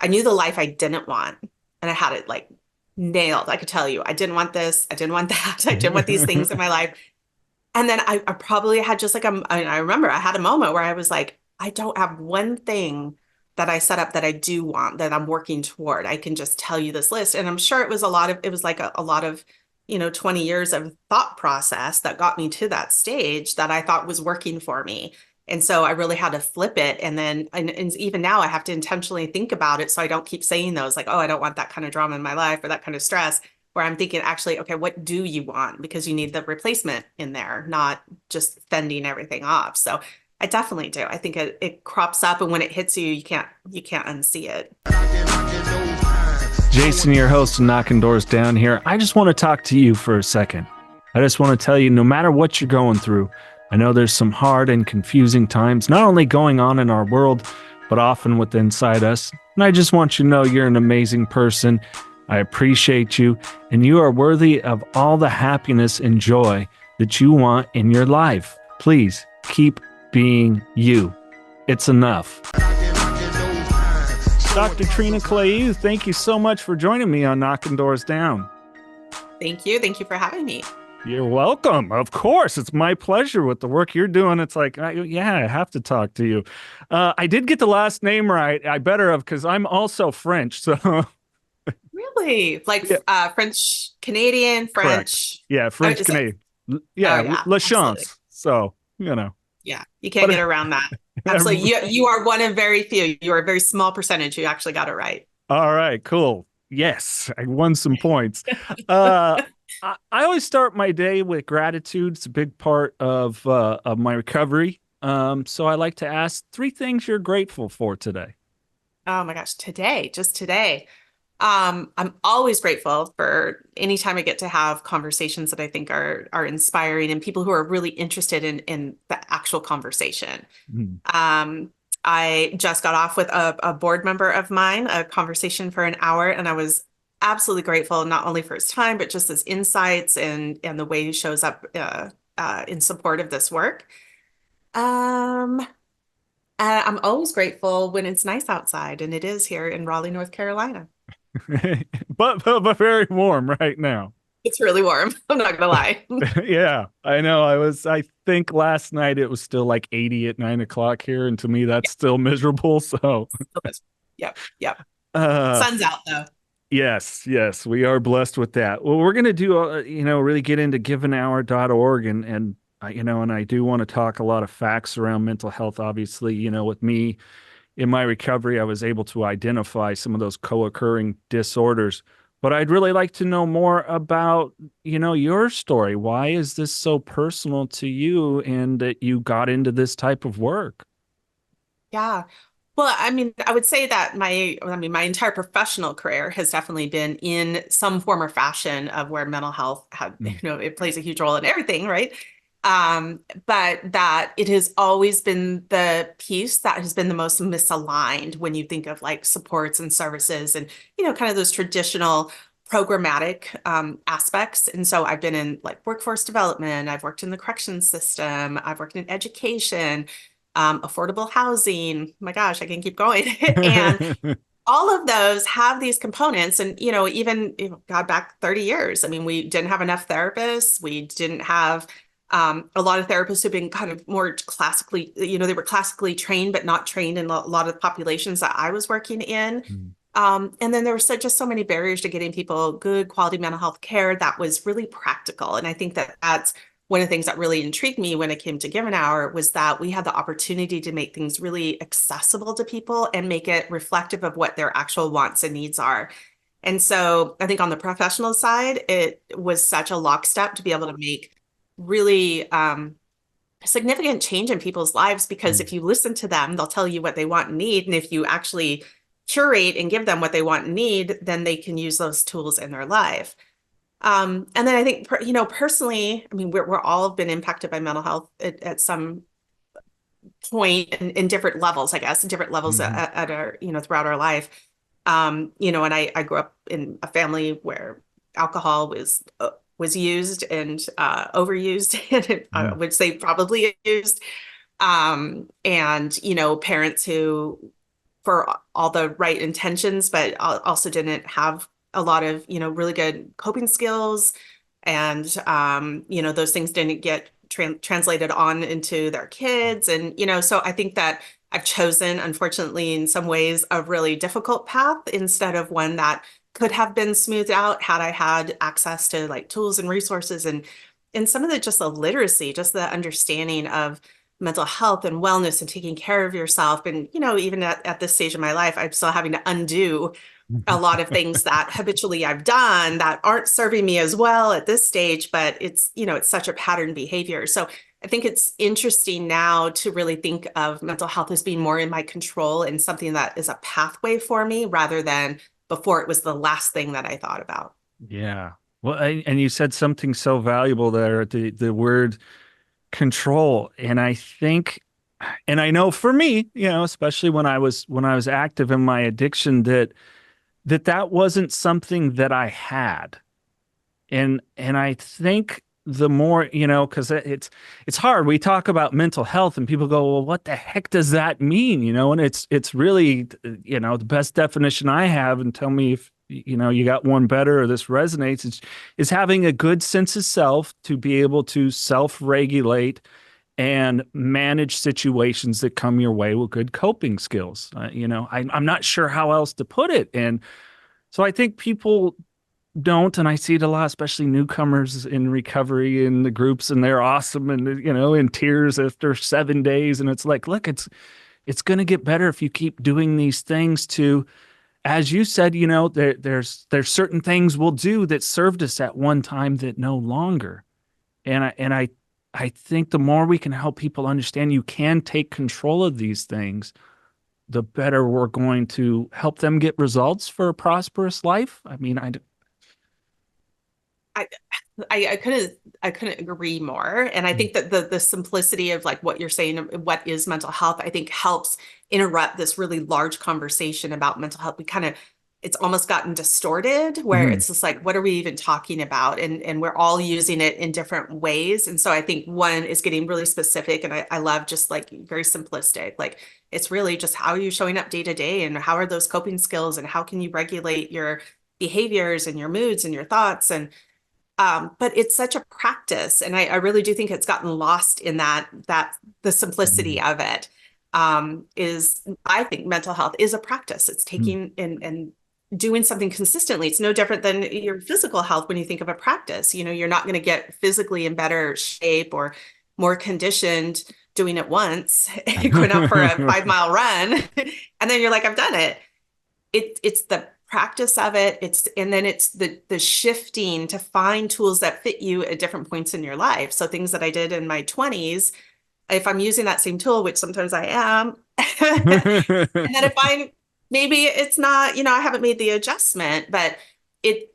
I knew the life I didn't want, and I had it like nailed. I could tell you, I didn't want this, I didn't want that, I didn't want these things in my life. And then I probably had just like I remember I had a moment where I was like, I don't have one thing that I set up that I do want that I'm working toward. I can just tell you this list. And I'm sure it was like a lot of, 20 years of thought process that got me to that stage that I thought was working for me. And so I really had to flip it. And then, and even now I have to intentionally think about it. So I don't keep saying those like, oh, I don't want that kind of drama in my life or that kind of stress, where I'm thinking actually, okay, what do you want? Because you need the replacement in there, not just fending everything off. So I definitely do. I think it crops up, and when it hits you, you can't unsee it. Jason, your host of Knocking Doors Down here. I just want to talk to you for a second. I just want to tell you, no matter what you're going through, I know there's some hard and confusing times, not only going on in our world, but often within inside us. And I just want you to know you're an amazing person. I appreciate you, and you are worthy of all the happiness and joy that you want in your life. Please keep being you. It's enough. Dr. Trina Clayeux, thank you so much for joining me on Knocking Doors Down. Thank you. Thank you for having me. You're welcome. Of course. It's my pleasure with the work you're doing. It's like, yeah, I have to talk to you. I did get the last name right. I better have, because I'm also French. So Really? Like yeah, French, Canadian, correct. French. Yeah, I would French just say, Canadian. oh Yeah, yeah, absolutely. LaChance. So, Yeah, you can't but get around that. Absolutely. You are one of very few. You are a very small percentage who actually got it right. all right, cool. Yes, I won some points. Uh, I always start my day with gratitude. It's a big part of my recovery. So I like to ask three things you're grateful for today. Oh my gosh, just today. I'm always grateful for any time I get to have conversations that I think are inspiring and people who are really interested in the actual conversation. Hmm. Um, I just got off with a board member of mine, a conversation for an hour, and I was absolutely grateful not only for his time, but just his insights and the way he shows up in support of this work. Um, I'm always grateful when it's nice outside, and it is here in Raleigh, North Carolina. But very warm right now. It's really warm. I'm not gonna lie. Yeah, I know. I think last night it was still like 80 at 9 o'clock here, and to me that's still miserable. So, Yep, yep. uh, Sun's out though. yes, we are blessed with that. Well, we're gonna do, really get into givenhour.org and I do want to talk a lot of facts around mental health. Obviously, with me in my recovery, I was able to identify some of those co-occurring disorders. But I'd really like to know more about, your story. Why is this so personal to you and that you got into this type of work? Yeah. Well, I mean, I would say that my entire professional career has definitely been in some form or fashion of where mental health had, Mm. it plays a huge role in everything, right? But that it has always been the piece that has been the most misaligned when you think of like supports and services and, kind of those traditional programmatic aspects. And so I've been in like workforce development, I've worked in the corrections system, I've worked in education, affordable housing. My gosh, I can keep going. And all of those have these components. And, even God, back 30 years, I mean, we didn't have enough therapists. We didn't have a lot of therapists who've been kind of more classically, they were classically trained, but not trained in a lot of the populations that I was working in. Mm. And then there were just so many barriers to getting people good quality mental health care that was really practical. And I think that that's one of the things that really intrigued me when it came to Given Hour was that we had the opportunity to make things really accessible to people and make it reflective of what their actual wants and needs are. And so I think on the professional side, it was such a lockstep to be able to make really significant change in people's lives, because Mm. if you listen to them, they'll tell you what they want and need. And if you actually curate and give them what they want and need, then they can use those tools in their life. And then I think, personally, I mean, we're all been impacted by mental health at some point in different levels, I guess, different levels Mhm. at our, throughout our life. And I grew up in a family where alcohol was used and overused, and I Mm. would say probably used. And, parents who for all the right intentions, but also didn't have a lot of, really good coping skills. And, those things didn't get translated on into their kids. And, so I think that I've chosen, unfortunately, in some ways, a really difficult path instead of one that could have been smoothed out had I had access to like tools and resources and some of the just the literacy, just the understanding of mental health and wellness and taking care of yourself. And, even at this stage of my life, I'm still having to undo a lot of things that habitually I've done that aren't serving me as well at this stage, but it's such a pattern behavior. So I think it's interesting now to really think of mental health as being more in my control and something that is a pathway for me rather than before it was the last thing that I thought about. Yeah. Well, and you said something so valuable there, the word control. And I think, and I know for me, especially when I was active in my addiction, that wasn't something that I had. And I think the more, because it's hard. We talk about mental health and people go, well, what the heck does that mean? And it's really, the best definition I have, and tell me if you got one better or this resonates, is having a good sense of self to be able to self-regulate and manage situations that come your way with good coping skills. I'm not sure how else to put it. And so I think people don't, and I see it a lot, especially newcomers in recovery in the groups, and they're awesome and in tears after 7 days. And it's like, look, it's going to get better if you keep doing these things to, as you said, there's certain things we'll do that served us at one time that no longer. And I think the more we can help people understand you can take control of these things, the better we're going to help them get results for a prosperous life. I mean, I, I couldn't agree more. And I think that the simplicity of like what you're saying, what is mental health, I think helps interrupt this really large conversation about mental health. It's almost gotten distorted where Mhm. it's just like, what are we even talking about? And we're all using it in different ways. And so I think one is getting really specific. And I love just like very simplistic. Like it's really just how are you showing up day to day and how are those coping skills and how can you regulate your behaviors and your moods and your thoughts but it's such a practice, and I really do think it's gotten lost in that the simplicity Mhm. of it is I think mental health is a practice. It's taking and doing something consistently. It's no different than your physical health when you think of a practice. You're not going to get physically in better shape or more conditioned doing it once, going out for a 5 mile run, and then you're like, I've done it. It's the practice of it. And then it's the shifting to find tools that fit you at different points in your life. So things that I did in my 20s, if I'm using that same tool, which sometimes I am, and then if I maybe it's not, I haven't made the adjustment, but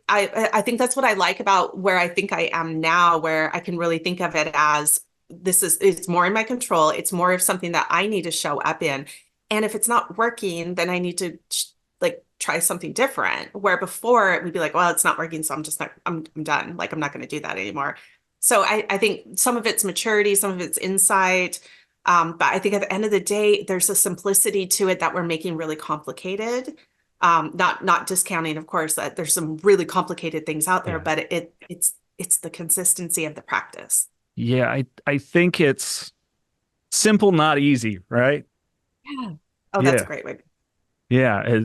I think that's what I like about where I think I am now, where I can really think of it as it's more in my control. It's more of something that I need to show up in. And if it's not working, then I need to like try something different. Where before it would be like, well, it's not working, so I'm just not, I'm done. Like I'm not going to do that anymore. So I think some of it's maturity, some of it's insight. But I think at the end of the day, there's a simplicity to it that we're making really complicated. Not discounting, of course, that there's some really complicated things out there, Yeah. but it's the consistency of the practice. Yeah, I think it's simple, not easy, right? Yeah. Oh, that's a Yeah. great way. Yeah.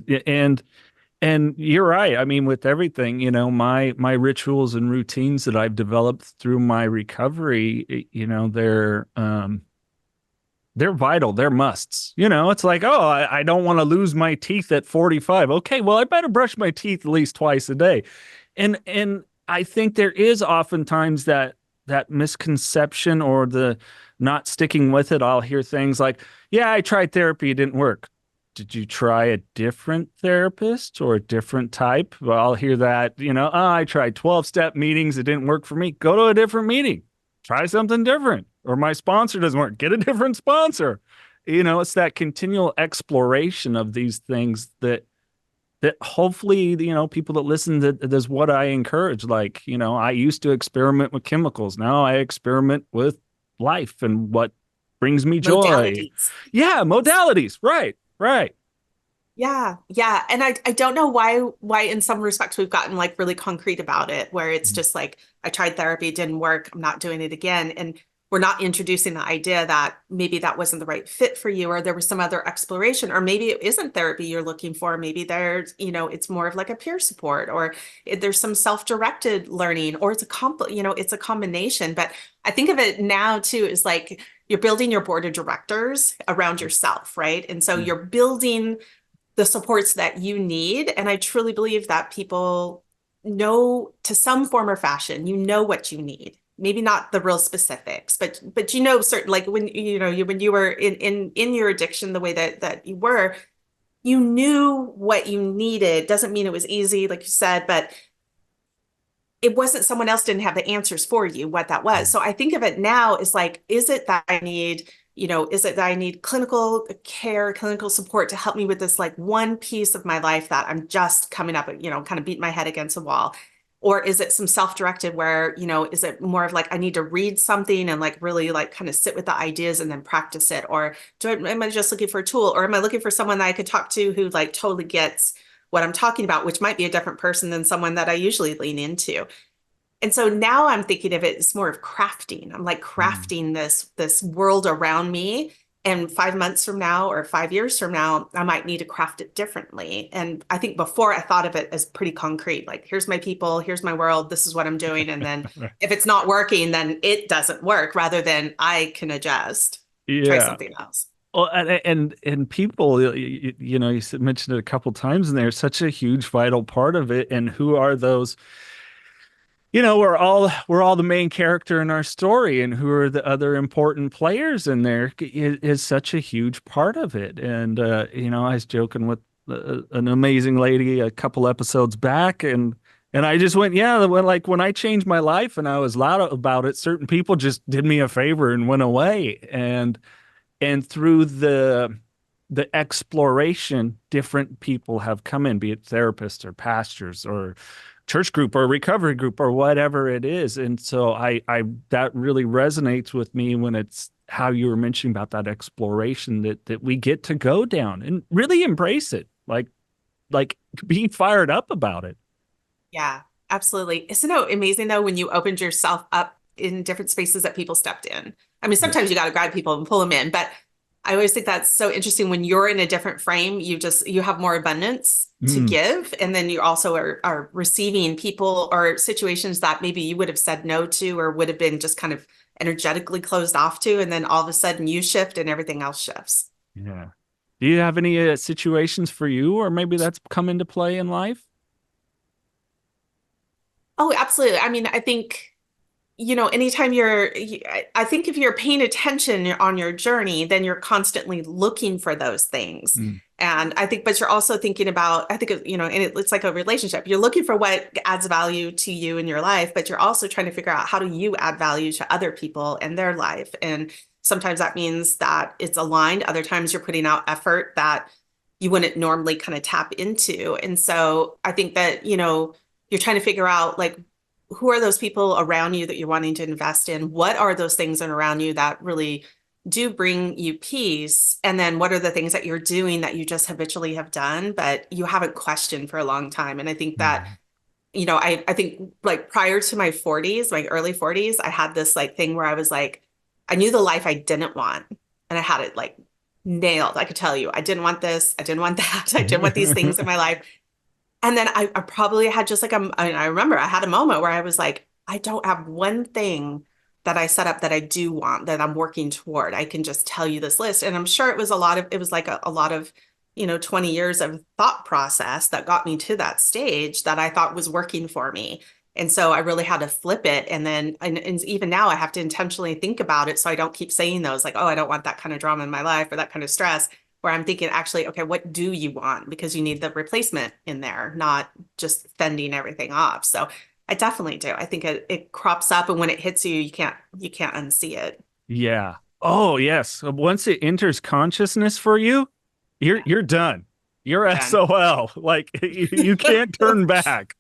And you're right. I mean, with everything, my rituals and routines that I've developed through my recovery, they're vital. They're musts. It's like, oh, I don't want to lose my teeth at 45. Okay, well, I better brush my teeth at least twice a day. And I think there is oftentimes that misconception or the not sticking with it. I'll hear things like, yeah, I tried therapy, it didn't work. Did you try a different therapist or a different type? Well, I'll hear that, oh, I tried 12-step meetings, it didn't work for me. Go to a different meeting. Try something different. Or my sponsor doesn't work. Get a different sponsor. It's that continual exploration of these things that hopefully, people that listen to is what I encourage. Like, I used to experiment with chemicals. Now I experiment with life and what brings me joy. Modalities. Yeah, modalities. Right, right. Yeah, yeah. And I don't know why in some respects we've gotten like really concrete about it, where it's just like I tried therapy, it didn't work, I'm not doing it again. And we're not introducing the idea that maybe that wasn't the right fit for you, or there was some other exploration, or maybe it isn't therapy you're looking for. Maybe there's, it's more of like a peer support, or there's some self-directed learning, or it's a combination. But I think of it now too as like you're building your board of directors around yourself, right? And so Mm. you're building the supports that you need. And I truly believe that people know to some form or fashion, you know what you need. Maybe not the real specifics, but certain like when you were in your addiction the way that you were, you knew what you needed. Doesn't mean it was easy, like you said, but it wasn't someone else didn't have the answers for you what that was. So I think of it now as like, is it that I need, is it that I need clinical care, clinical support to help me with this like one piece of my life that I'm just coming up, kind of beating my head against a wall? Or is it some self-directed where, is it more of like I need to read something and like really like kind of sit with the ideas and then practice it? Or am I just looking for a tool? Or am I looking for someone that I could talk to who like totally gets what I'm talking about, which might be a different person than someone that I usually lean into? And so now I'm thinking of it as more of crafting. I'm like Mm. crafting this world around me. And 5 months from now or 5 years from now, I might need to craft it differently. And I think before I thought of it as pretty concrete, like here's my people, here's my world, this is what I'm doing. And then if it's not working, then it doesn't work rather than I can adjust, try Yeah. something else. Well, and people, you mentioned it a couple times, and they're such a huge vital part of it. And who are those? We're all the main character in our story, and who are the other important players in there is such a huge part of it. And I was joking with an amazing lady a couple episodes back, and I just went, yeah, when I changed my life and I was loud about it, certain people just did me a favor and went away, and through the exploration, different people have come in, be it therapists or pastors or church group or recovery group or whatever it is. And so I that really resonates with me when it's how you were mentioning about that exploration that we get to go down and really embrace it, like being fired up about it. Yeah, absolutely. Isn't it amazing though when you opened yourself up in different spaces that people stepped in? I mean, Yeah. sometimes you got to grab people and pull them in, but I always think that's so interesting when you're in a different frame, you have more abundance to Mm, give. And then you also are receiving people or situations that maybe you would have said no to or would have been just kind of energetically closed off to. And then all of a sudden you shift and everything else shifts. yeah. Do you have any situations for you, or maybe that's come into play in life? Oh, absolutely. I mean, I think anytime I think if you're paying attention on your journey, then you're constantly looking for those things. Mm, And I think, but you're also thinking about, I think, and it's like a relationship. You're looking for what adds value to you in your life, but you're also trying to figure out how do you add value to other people and their life. And sometimes that means that it's aligned. Other times you're putting out effort that you wouldn't normally kind of tap into. And so I think that, you're trying to figure out like who are those people around you that you're wanting to invest in? What are those things that are around you that really do bring you peace? And then what are the things that you're doing that you just habitually have done, but you haven't questioned for a long time? And I think that, mm. I think like prior to my 40s, my early 40s, I had this like thing where I was like, I knew the life I didn't want. And I had it like nailed. I could tell you, I didn't want this. I didn't want that. I didn't want these things in my life. And then I probably had just like I remember I had a moment where I was like, I don't have one thing that I set up that I do want that I'm working toward. I can just tell you this list. And I'm sure it was like a lot of, 20 years of thought process that got me to that stage that I thought was working for me. And so I really had to flip it. And then, and even now I have to intentionally think about it so I don't keep saying those like, oh, I don't want that kind of drama in my life or that kind of stress, where I'm thinking, actually, okay, what do you want? Because you need the replacement in there, not just fending everything off. So I definitely do. I think it crops up, and when it hits you, you can't unsee it. Yeah. Oh, yes. Once it enters consciousness for you, you're Yeah, you're done. You're you're done. SOL. Like you can't turn back.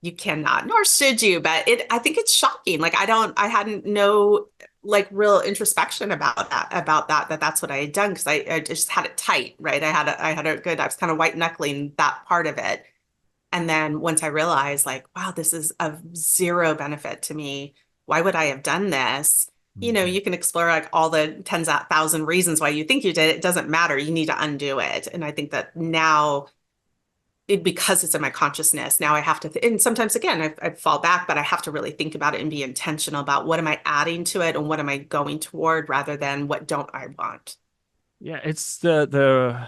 You cannot, nor should you, but I think it's shocking. Like I hadn't know. like real introspection about that's what I had done because I just had it tight, right? I was kind of white knuckling that part of it. And then once I realized like, wow, this is of zero benefit to me. Why would I have done this? You know, Mhm. you can explore like all the tens of thousand reasons why you think you did it. It doesn't matter. You need to undo it. And I think that now because it's in my consciousness, now I have to, and sometimes again, I fall back, but I have to really think about it and be intentional about what am I adding to it and what am I going toward rather than what don't I want. Yeah, it's the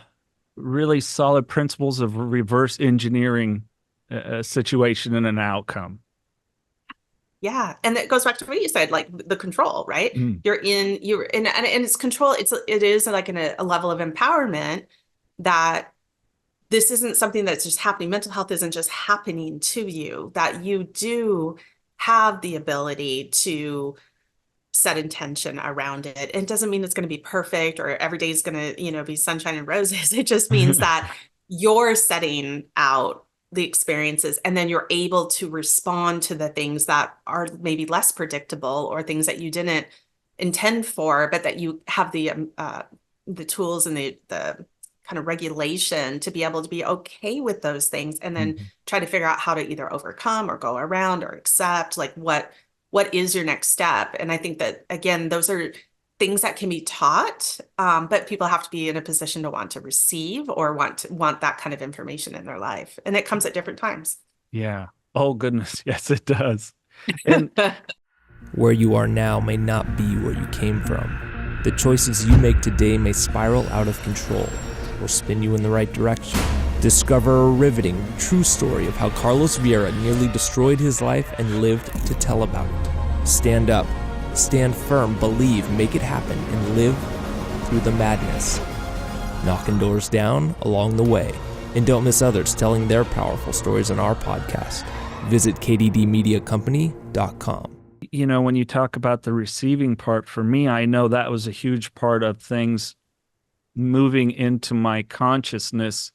really solid principles of reverse engineering a situation and an outcome. Yeah. And it goes back to what you said, like the control, right? Mm. You're in, and it's control. It is like in a level of empowerment that this isn't something that's just happening. Mental health isn't just happening to you, that you do have the ability to set intention around it. It doesn't mean it's going to be perfect or every day is going to, be sunshine and roses. It just means that you're setting out the experiences and then you're able to respond to the things that are maybe less predictable or things that you didn't intend for, but that you have the tools and the kind of regulation to be able to be okay with those things and then Mhm. try to figure out how to either overcome or go around or accept like what is your next step. And I think that again those are things that can be taught, but people have to be in a position to want to receive or want that kind of information in their life, and it comes at different times. Yeah. Oh goodness, yes, it does. And Where you are now may not be where you came from. The choices you make today may spiral out of control or spin you in the right direction. Discover a riveting, true story of how Carlos Vieira nearly destroyed his life and lived to tell about it. Stand up, stand firm, believe, make it happen, and live through the madness. Knocking doors down along the way. And don't miss others telling their powerful stories on our podcast. Visit kddmediacompany.com. when you talk about the receiving part, for me, I know that was a huge part of things moving into my consciousness.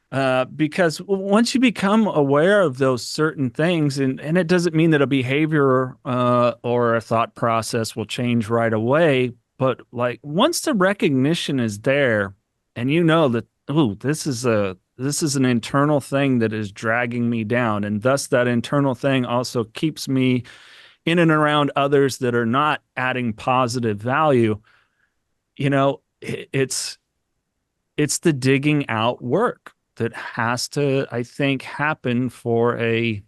Because once you become aware of those certain things, and it doesn't mean that a behavior or a thought process will change right away, but like once the recognition is there, and you know that, oh, this is an internal thing that is dragging me down, and thus that internal thing also keeps me in and around others that are not adding positive value. It's the digging out work that has to, I think, happen for a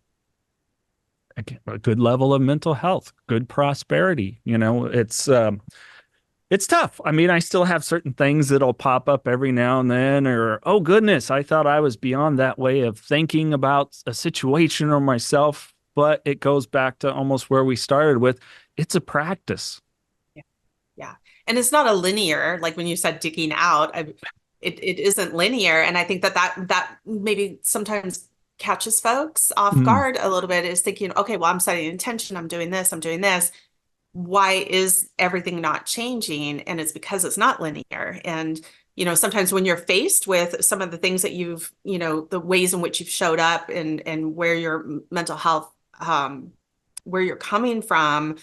good level of mental health, good prosperity. It's tough. I mean, I still have certain things that'll pop up every now and then, or, oh goodness, I thought I was beyond that way of thinking about a situation or myself. But it goes back to almost where we started with, it's a practice. Yeah. Yeah. And it's not a linear, like when you said digging out, it isn't linear. And I think that maybe sometimes catches folks off Mm, guard a little bit is thinking, okay, well, I'm setting intention, I'm doing this, I'm doing this. Why is everything not changing? And it's because it's not linear. And, sometimes when you're faced with some of the things that the ways in which you've showed up and where your mental health, where you're coming from,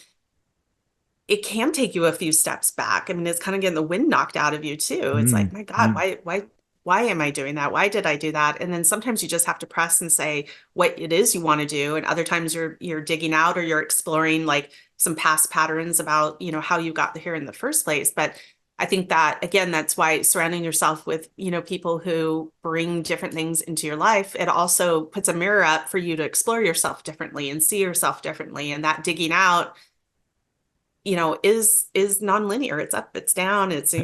it can take you a few steps back. I mean, it's kind of getting the wind knocked out of you too. It's like, mm, my God, mm. why am I doing that? Why did I do that? And then sometimes you just have to press and say what it is you want to do. And other times you're digging out or you're exploring like some past patterns about, how you got here in the first place. But I think that again, that's why surrounding yourself with, people who bring different things into your life, it also puts a mirror up for you to explore yourself differently and see yourself differently. And that digging out is nonlinear. It's up, it's down, it's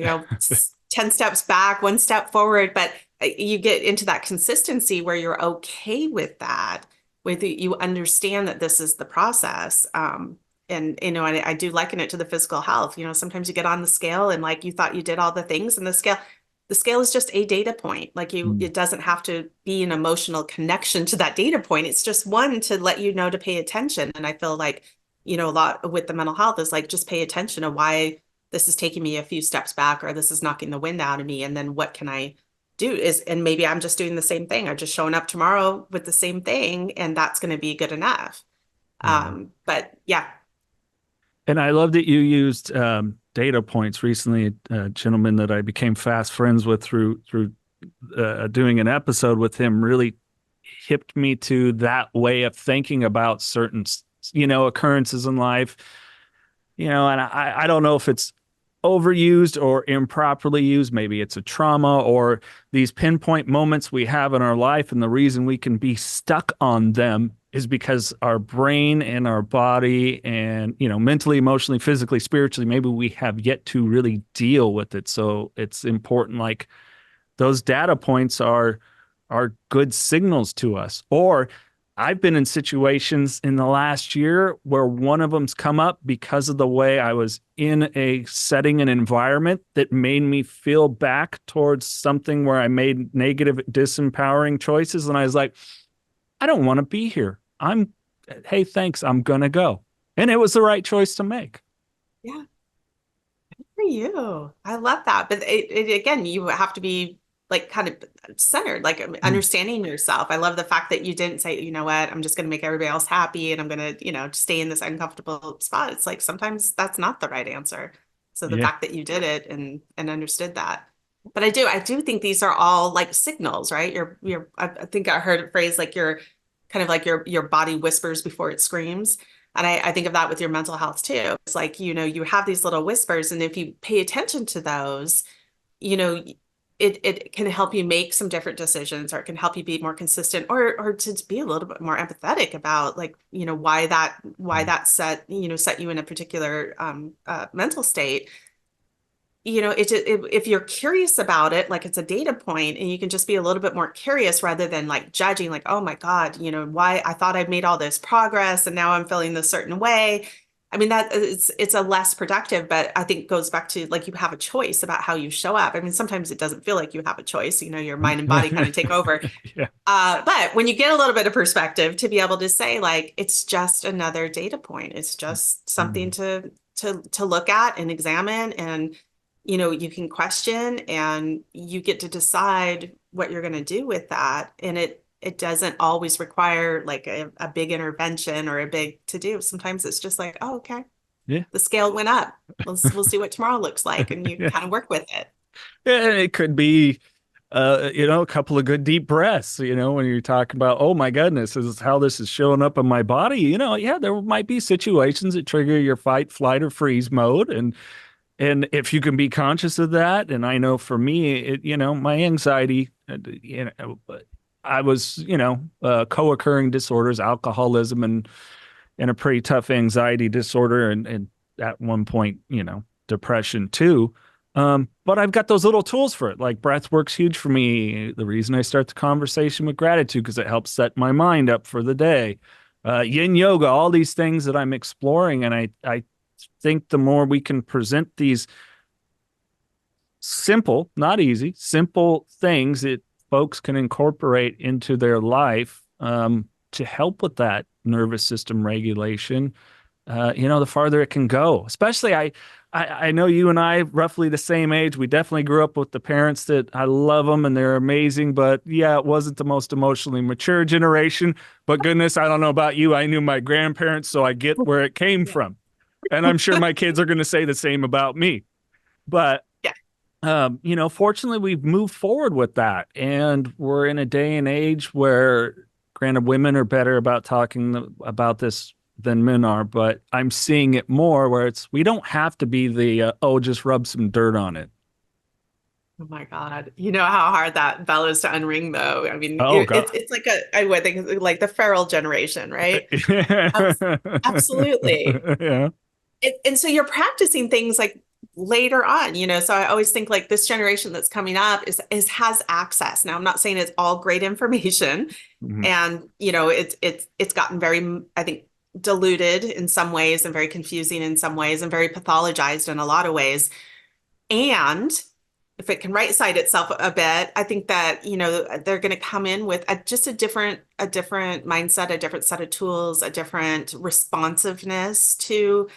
10 steps back, one step forward, but you get into that consistency where you're okay with that, with you understand that this is the process. And I do liken it to the physical health. Sometimes you get on the scale and like you thought you did all the things, and the scale is just a data point. Like Mm. it doesn't have to be an emotional connection to that data point. It's just one to let you know to pay attention. And I feel like a lot with the mental health is like just pay attention to why this is taking me a few steps back or this is knocking the wind out of me, and then what can I do and maybe I'm just doing the same thing. I'm just showing up tomorrow with the same thing, and that's going to be good enough. Yeah. But yeah. And I love that you used data points recently. A gentleman that I became fast friends with through doing an episode with him really hipped me to that way of thinking about certain, occurrences in life. And I don't know if it's overused or improperly used. Maybe it's a trauma or these pinpoint moments we have in our life. And the reason we can be stuck on them is because our brain and our body and, mentally, emotionally, physically, spiritually, maybe we have yet to really deal with it. So it's important, like those data points are good signals to us. Or I've been in situations in the last year where one of them's come up because of the way I was in a setting and environment that made me feel back towards something where I made negative, disempowering choices. And I was like, I don't want to be here. Hey, thanks. I'm going to go. And it was the right choice to make. Yeah, good for you. I love that. But again, you have to be like kind of centered, like Mm. understanding yourself. I love the fact that you didn't say, you know what, I'm just going to make everybody else happy and I'm going to, stay in this uncomfortable spot. It's like sometimes that's not the right answer. So the Yeah. fact that you did it and understood that. But I do think these are all like signals, right? I think I heard a phrase like your kind of like your body whispers before it screams. And I think of that with your mental health too. It's like, you have these little whispers, and if you pay attention to those, you know, it can help you make some different decisions, or it can help you be more consistent, or to be a little bit more empathetic about like, why that set you in a particular mental state. If you're curious about it, like it's a data point, and you can just be a little bit more curious rather than like judging, like, oh my God, why I thought I'd made all this progress and now I'm feeling this certain way. I mean, that it's a less productive, but I think goes back to like you have a choice about how you show up. I mean, sometimes it doesn't feel like you have a choice, your mind and body kind of take over. Yeah. But when you get a little bit of perspective to be able to say, like, it's just another data point, it's just something Mm. to look at and examine, and you can question, and you get to decide what you're going to do with that. And it doesn't always require like a big intervention or a big to do. Sometimes it's just like, oh, okay, Yeah. the scale went up. We'll see what tomorrow looks like, and you Yeah. kind of work with it. And it could be, a couple of good deep breaths, when you're talking about, oh my goodness, this is how this is showing up in my body. Yeah, there might be situations that trigger your fight, flight, or freeze mode. And if you can be conscious of that, and I know for me, my anxiety, I was, co-occurring disorders, alcoholism, and a pretty tough anxiety disorder, and at one point, depression too. But I've got those little tools for it. Like breath work's huge for me. The reason I start the conversation with gratitude, because it helps set my mind up for the day. Yin yoga, all these things that I'm exploring. And I think the more we can present these simple, not easy, simple things that folks can incorporate into their life, to help with that nervous system regulation, the farther it can go. Especially, I know you and I roughly the same age. We definitely grew up with the parents that I love them and they're amazing. But yeah, it wasn't the most emotionally mature generation. But goodness, I don't know about you. I knew my grandparents, so I get where it came Yeah. from. And I'm sure my kids are going to say the same about me. But Yeah. fortunately, we've moved forward with that, and we're in a day and age where, granted, women are better about talking about this than men are, but I'm seeing it more where we don't have to be the just rub some dirt on it. Oh my God. You know how hard that bell is to unring though. I mean, Oh God. it's like I would think it's like the feral generation, right? Absolutely. Yeah. And so you're practicing things like later on, so I always think like this generation that's coming up is has access. Now, I'm not saying it's all great information, Mhm. and it's gotten very, I think, diluted in some ways, and very confusing in some ways, and very pathologized in a lot of ways. And if it can right side itself a bit, I think that, they're going to come in with just a different mindset, a different set of tools, a different responsiveness to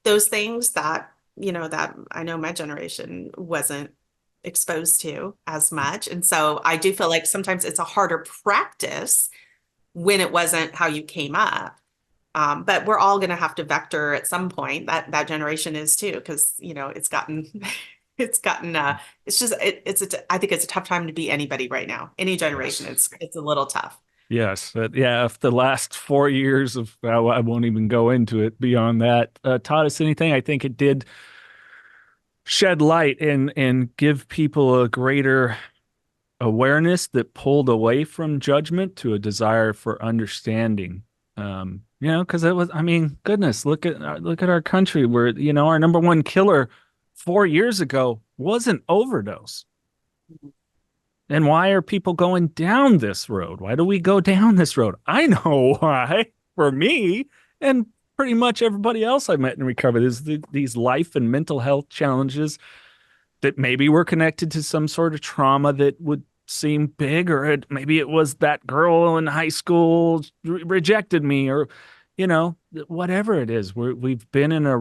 those things that I know my generation wasn't exposed to as much. And so I do feel like sometimes it's a harder practice when it wasn't how you came up. But we're all going to have to vector at some point. That generation is too, because it's gotten it's gotten it's just I think it's a tough time to be anybody right now. Any generation, Yes. it's a little tough. Yes. Yeah. If the last 4 years of, well, I won't even go into it beyond that, taught us anything, I think it did shed light and give people a greater awareness that pulled away from judgment to a desire for understanding. Because it was, I mean, goodness, look at our country where, our number one killer 4 years ago was an overdose. And why are people going down this road? Why do we go down this road? I know why. For me and pretty much everybody else I met in recovery, there's these life and mental health challenges that maybe were connected to some sort of trauma that would seem big, or maybe it was that girl in high school rejected me, or whatever it is. We've been in a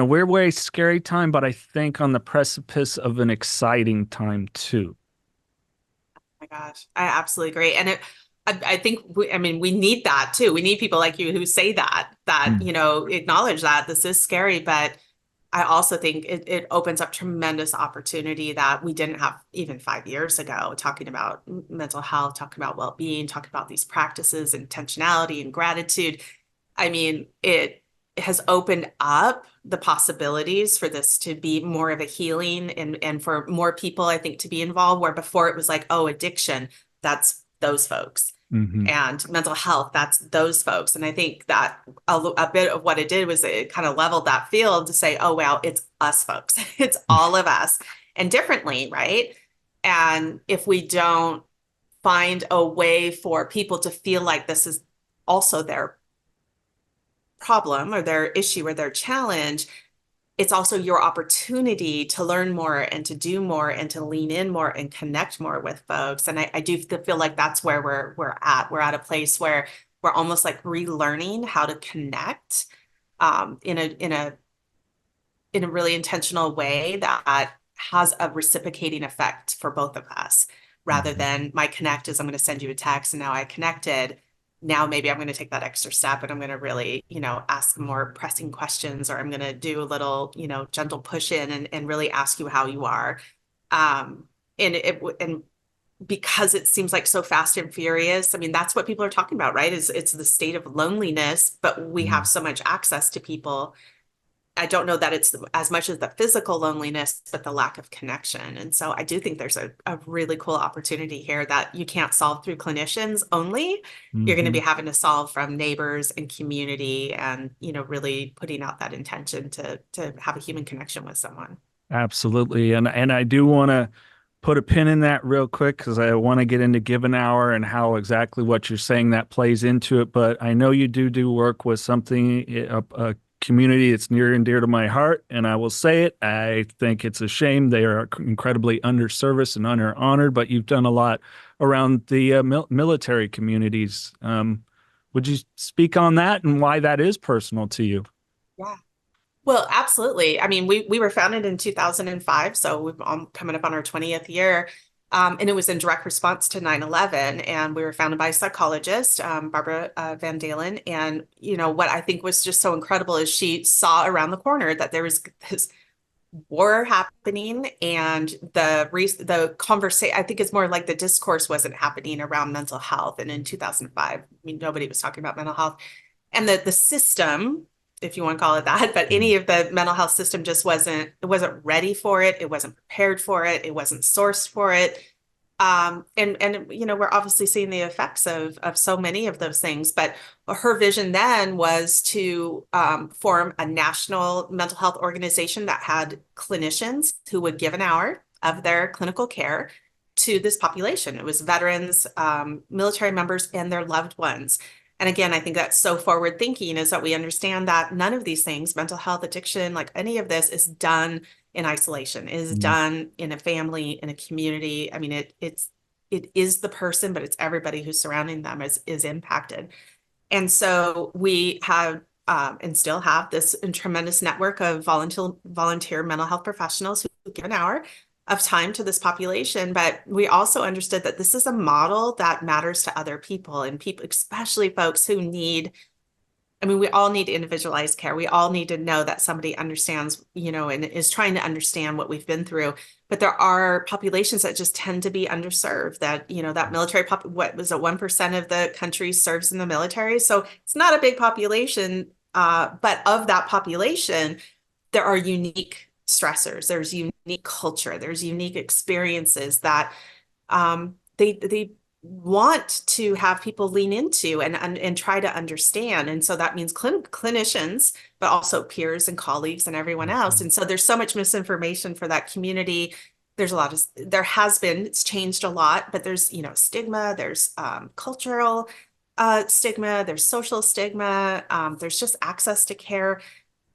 weird way, scary time, but I think on the precipice of an exciting time too. My gosh, I absolutely agree. And I think I mean, we need that too. We need people like you who say that, Mm. acknowledge that this is scary, but I also think it opens up tremendous opportunity that we didn't have even 5 years ago, talking about mental health, talking about well-being, talking about these practices, intentionality and gratitude. I mean, it has opened up the possibilities for this to be more of a healing and for more people, I think, to be involved, where before it was like, oh, addiction, that's those folks. Hmm. And mental health, that's those folks. And I think that a bit of what it did was it kind of leveled that field to say, oh, wow, it's us folks. It's all of us and differently, right? And if we don't find a way for people to feel like this is also their problem or their issue or their challenge, it's also your opportunity to learn more and to do more and to lean in more and connect more with folks. And I do feel like that's where we're at. We're at a place where we're almost like relearning how to connect in a really intentional way that has a reciprocating effect for both of us, rather Hmm. than my connect is I'm going to send you a text and now I connected. Now maybe I'm going to take that extra step and I'm going to really, ask more pressing questions, or I'm going to do a little, gentle push in and really ask you how you are. Um, and because it seems like so fast and furious, I mean, that's what people are talking about, right? Is it's the state of loneliness, but we have so much access to people. I don't know that it's as much as the physical loneliness, but the lack of connection. And so I do think there's a really cool opportunity here that you can't solve through clinicians only. You're going to Hmm. be having to solve from neighbors and community and, really putting out that intention to have a human connection with someone. Absolutely. And I do want to put a pin in that real quick because I want to get into given hour and how exactly what you're saying that plays into it. But I know you do work with something, a community that's near and dear to my heart. And I will say it, I think it's a shame. They are incredibly underserviced and under honored, but you've done a lot around the military communities. Would you speak on that and why that is personal to you? Yeah. Well, absolutely. I mean, we were founded in 2005, so we've coming up on our 20th year. And it was in direct response to 9/11. And we were founded by a psychologist, Barbara Van Dalen. And, what I think was just so incredible is she saw around the corner that there was this war happening, and the conversation, I think it's more like the discourse wasn't happening around mental health. And in 2005, I mean, nobody was talking about mental health. And the system, if you want to call it that, but any of the mental health system just wasn't ready for it. It wasn't prepared for it. It wasn't sourced for it. And we're obviously seeing the effects of so many of those things. But her vision then was to form a national mental health organization that had clinicians who would give an hour of their clinical care to this population. It was veterans, military members, and their loved ones. And again, I think that's so forward thinking, is that we understand that none of these things, mental health, addiction, like any of this, is done in isolation, is Mhm. done in a family, in a community. I mean, it is the person, but it's everybody who's surrounding them is impacted. And so we have and still have this tremendous network of volunteer mental health professionals who give an hour. of time to this population, but we also understood that this is a model that matters to other people, and people, especially folks who need, I mean, we all need individualized care. We all need to know that somebody understands, and is trying to understand what we've been through. But there are populations that just tend to be underserved, that, that military, what was it, 1% of the country serves in the military. So it's not a big population, but of that population, there are unique stressors, there's unique culture, there's unique experiences that they want to have people lean into and try to understand. And so that means clinicians, but also peers and colleagues and everyone else. And so there's so much misinformation for that community. There has been, it's changed a lot, but there's, stigma, there's cultural stigma, there's social stigma, there's just access to care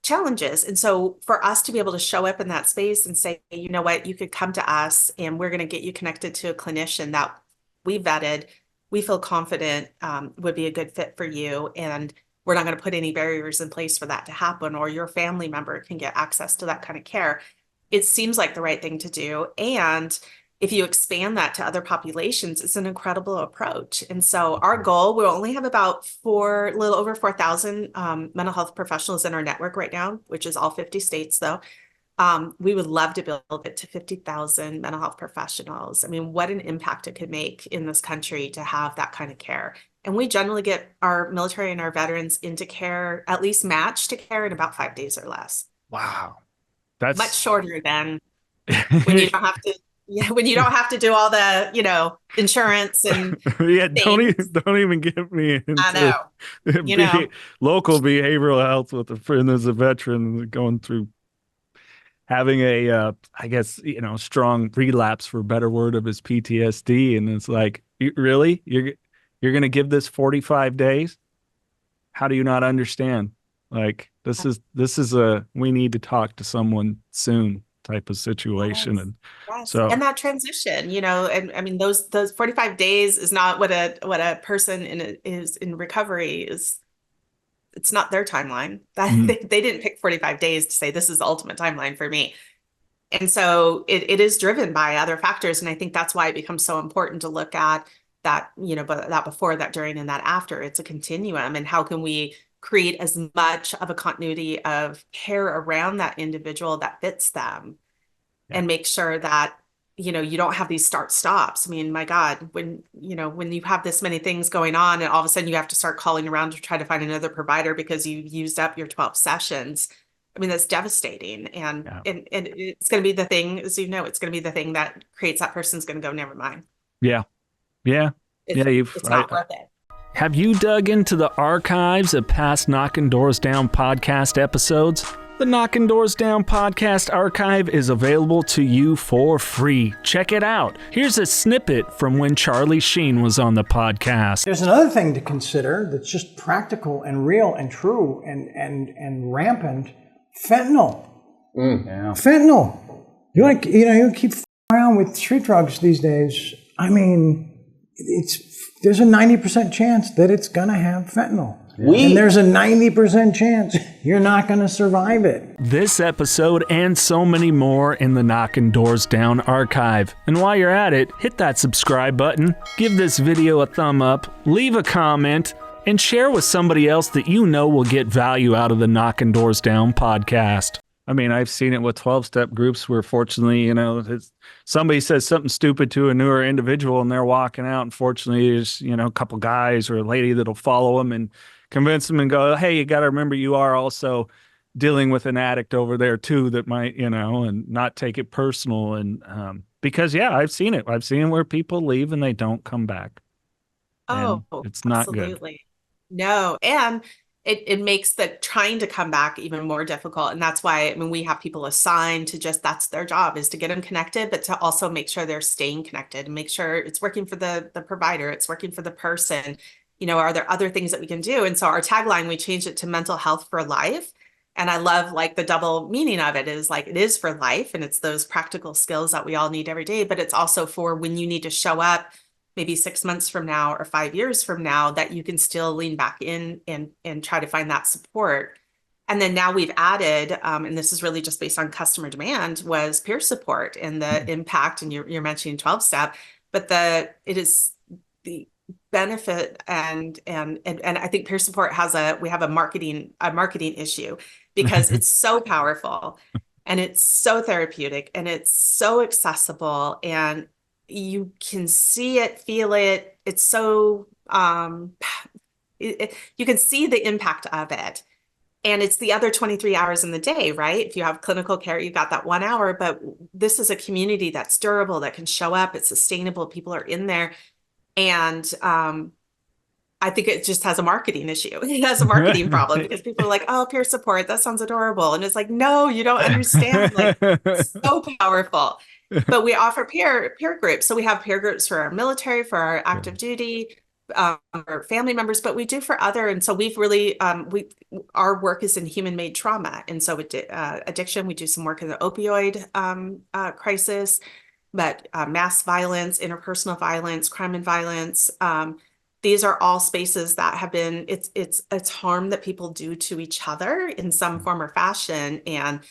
challenges. And so for us to be able to show up in that space and say, you know what, you could come to us and we're going to get you connected to a clinician that we vetted, we feel confident would be a good fit for you. And we're not going to put any barriers in place for that to happen, or your family member can get access to that kind of care. It seems like the right thing to do. And if you expand that to other populations, it's an incredible approach. And so our goal, we'll only have about a little over 4,000 mental health professionals in our network right now, which is all 50 states though. We would love to build it to 50,000 mental health professionals. I mean, what an impact it could make in this country to have that kind of care. And we generally get our military and our veterans into care, at least matched to care, in about 5 days or less. Wow. That's much shorter than when you don't have to. Yeah, when you don't have to do all the, insurance and yeah, things. don't even get me into I know. Local behavioral health with a friend as a veteran going through having a I guess, strong relapse, for a better word, of his PTSD. And it's like, really? You're going to give this 45 days? How do you not understand? Like, this is we need to talk to someone soon type of situation. Yes. And Yes. so, And that transition, and I mean, those 45 days is not what a person is in recovery is. It's not their timeline. They didn't pick 45 days to say this is the ultimate timeline for me. And so it is driven by other factors. And I think that's why it becomes so important to look at that, but that before, that during, and that after. It's a continuum. And how can we create as much of a continuity of care around that individual that fits them, and make sure that, you don't have these start stops. I mean, my God, when you have this many things going on and all of a sudden you have to start calling around to try to find another provider because you used up your 12 sessions. I mean, that's devastating. And it's going to be the thing, as it's going to be the thing that creates that person's going to go, never mind. Yeah. It's not worth it. Have you dug into the archives of past Knocking Doors Down podcast episodes? The Knocking Doors Down podcast archive is available to you for free. Check it out. Here's a snippet from when Charlie Sheen was on the podcast. There's another thing to consider that's just practical and real and true and rampant. Fentanyl. Fentanyl. You want to, you keep around with street drugs these days. I mean, there's a 90% chance that it's going to have fentanyl. And there's a 90% chance you're not going to survive it. This episode and so many more in the Knocking Doors Down archive. And while you're at it, hit that subscribe button, give this video a thumb up, leave a comment, and share with somebody else that you know will get value out of the Knocking Doors Down podcast. I mean, I've seen it with 12-step groups where, fortunately, somebody says something stupid to a newer individual and they're walking out. And fortunately, there's, a couple guys or a lady that'll follow them and convince them and go, hey, you got to remember you are also dealing with an addict over there too that might, and not take it personal. And because, I've seen it. I've seen where people leave and they don't come back. Oh, and it's not absolutely. Good. No. And it makes the trying to come back even more difficult. And that's why, we have people assigned to that's their job, is to get them connected, but to also make sure they're staying connected and make sure it's working for the provider, it's working for the person. Are there other things that we can do? And so our tagline, we changed it to mental health for life. And I love the double meaning of it is it is for life. And it's those practical skills that we all need every day, but it's also for when you need to show up maybe 6 months from now or 5 years from now, that you can still lean back in and try to find that support And then now we've added, and this is really just based on customer demand, was peer support and the impact. And you're mentioning 12 step, but it is the benefit and I think peer support we have a marketing issue because it's so powerful and it's so therapeutic and it's so accessible and you can see it, feel it. It's so you can see the impact of it. And it's the other 23 hours in the day, right? If you have clinical care, you've got that 1 hour, but this is a community that's durable, that can show up, it's sustainable, people are in there. And I think it just has a marketing issue. It has a marketing problem because people are like, oh, peer support, that sounds adorable. And it's like, no, you don't understand. Like, it's so powerful. But we offer peer groups. So we have peer groups for our military, for our active duty, our family members, but we do for other. And so we've really, our work is in human-made trauma. And so with addiction, we do some work in the opioid crisis, but mass violence, interpersonal violence, crime and violence. These are all spaces that have been, it's harm that people do to each other in some form or fashion. And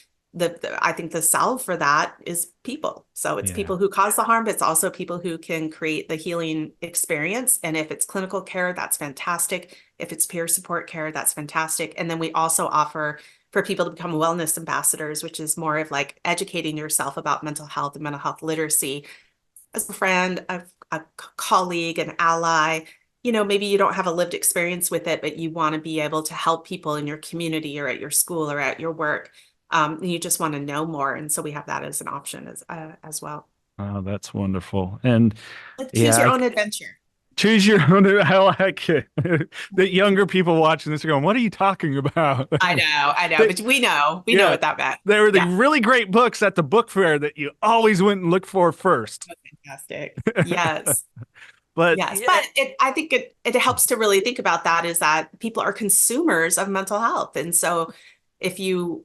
I think the salve for that is people. So it's people who cause the harm, but it's also people who can create the healing experience. And if it's clinical care, that's fantastic. If it's peer support care, that's fantastic. And then we also offer for people to become wellness ambassadors, which is more of like educating yourself about mental health and mental health literacy. As a friend, a colleague, an ally, maybe you don't have a lived experience with it, but you want to be able to help people in your community or at your school or at your work. You just want to know more. And so we have that as an option as well. Oh, that's wonderful. And choose your own adventure. Choose your own. I like it. The younger people watching this are going, what are you talking about? I know. But we know what that meant. There were the really great books at the book fair that you always went and looked for first. That's fantastic. Yes. But yes, but I think it helps to really think about that is that people are consumers of mental health. And so if you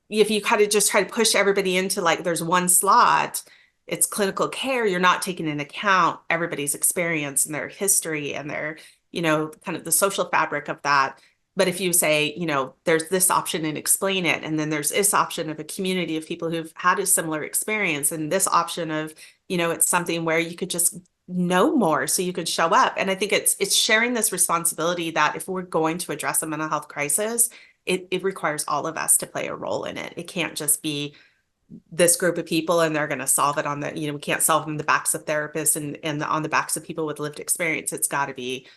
kind of just try to push everybody into like there's one slot, it's clinical care, you're not taking into account everybody's experience and their history and their, kind of the social fabric of that. But if you say, there's this option and explain it, and then there's this option of a community of people who've had a similar experience, and this option of, it's something where you could just know more so you could show up. And I think it's sharing this responsibility that if we're going to address a mental health crisis, it requires all of us to play a role in it. It can't just be this group of people and they're going to solve it on the, we can't solve on the backs of therapists and on the backs of people with lived experience. It's got to be,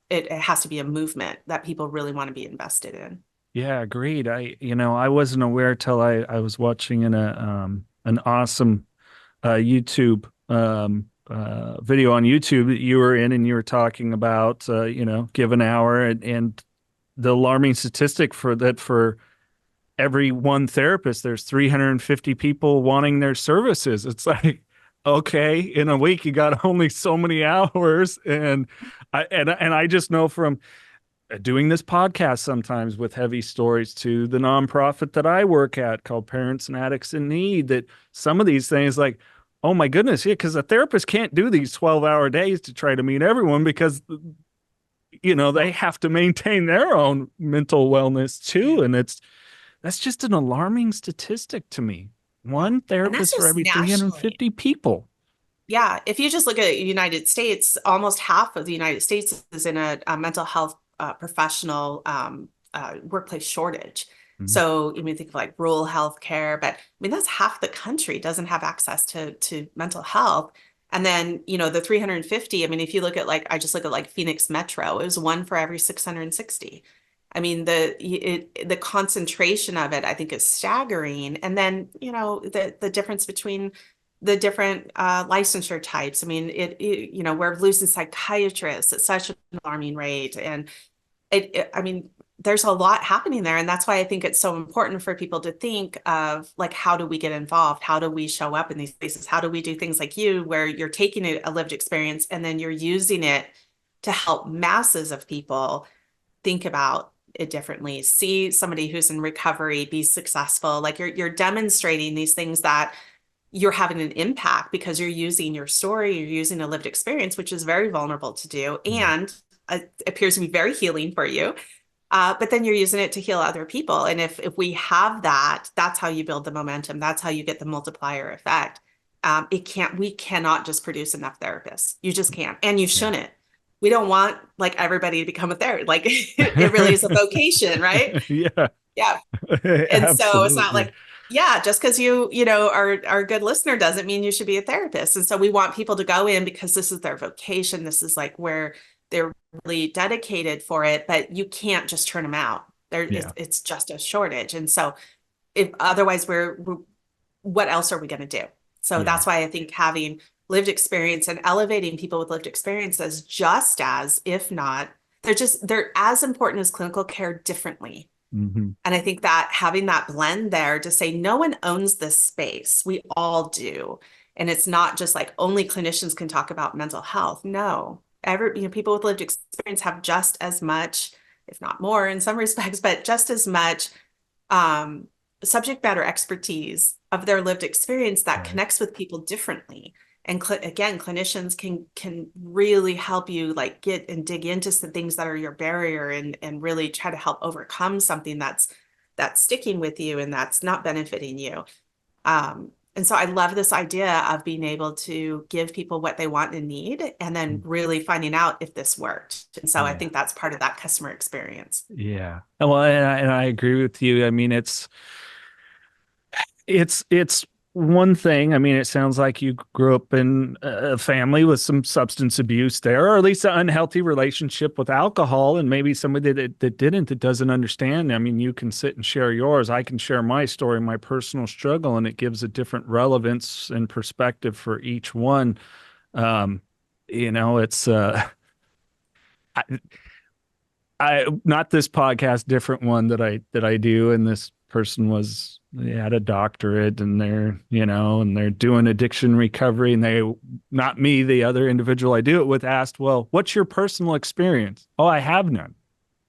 it has to be a movement that people really want to be invested in. Yeah, agreed. I wasn't aware till I was watching an awesome YouTube video on YouTube that you were in, and you were talking about, give an hour and the alarming statistic for every one therapist, there's 350 people wanting their services. It's like, okay, in a week you got only so many hours, and I just know from doing this podcast sometimes with heavy stories to the nonprofit that I work at called Parents and Addicts in Need, that some of these things like, oh my goodness, yeah, because a therapist can't do these 12-hour days to try to meet everyone because they have to maintain their own mental wellness too, and that's just an alarming statistic to me. One therapist for every 350 people. Yeah. If you just look at the United States, almost half of the United States is in a mental health professional workplace shortage. Mm-hmm. So you may think of like rural health care, but that's half the country doesn't have access to mental health. And then, the 350, if you look at I just look at Phoenix Metro, it was one for every 660. The concentration of it, I think, is staggering. And then, the difference between the different licensure types. We're losing psychiatrists at such an alarming rate. And there's a lot happening there. And that's why I think it's so important for people to think of how do we get involved? How do we show up in these places? How do we do things like you, where you're taking a lived experience and then you're using it to help masses of people think about it differently, see somebody who's in recovery be successful. You're demonstrating these things that you're having an impact because you're using your story, you're using a lived experience, which is very vulnerable to do and it appears to be very healing for you. But then you're using it to heal other people. And if we have that, that's how you build the momentum. That's how you get the multiplier effect. We cannot just produce enough therapists. You just can't. And you shouldn't. We don't want like everybody to become a therapist. Like it really is a vocation, right? Yeah. Yeah. And so it's not Absolutely. like, yeah, just because are a good listener doesn't mean you should be a therapist. And so we want people to go in because this is their vocation. This is like where they're really dedicated for it, but you can't just turn them out. Yeah. It's just a shortage. And so if otherwise we're what else are we going to do? So Yeah. that's why I think having lived experience and elevating people with lived experience as just as, if not, they're as important as clinical care differently. Hmm. And I think that having that blend there to say no one owns this space, we all do. And it's not just like only clinicians can talk about mental health. No, people with lived experience have just as much, if not more in some respects, but just as much um, subject matter expertise of their lived experience that Right. connects with people differently. And again, clinicians can really help you like get and dig into some things that are your barrier and really try to help overcome something that's sticking with you and that's not benefiting you. And so I love this idea of being able to give people what they want and need, and then really finding out if this worked. And so I Yeah. think that's part of that customer experience. Yeah. Well, and I agree with you. I mean, it's one thing. I mean, it sounds like you grew up in a family with some substance abuse there, or at least an unhealthy relationship with alcohol, and maybe somebody that didn't, that doesn't understand. I mean, you can sit and share yours. I can share my story, my personal struggle, and it gives a different relevance and perspective for each one. Um, it's I, I not this podcast, different one that I do, and this person they had a doctorate, and they're doing addiction recovery, and not me, the other individual I do it with, asked, well, what's your personal experience? Oh, I have none.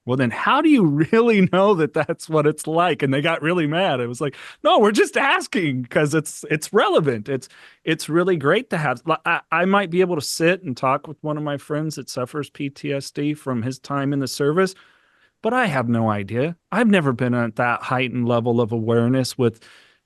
Well, then how do you really know that that's what it's like? And they got really mad. It was like, no, we're just asking because it's relevant. It's really great to have. I might be able to sit and talk with one of my friends that suffers PTSD from his time in the service, but I have no idea. I've never been at that heightened level of awareness with,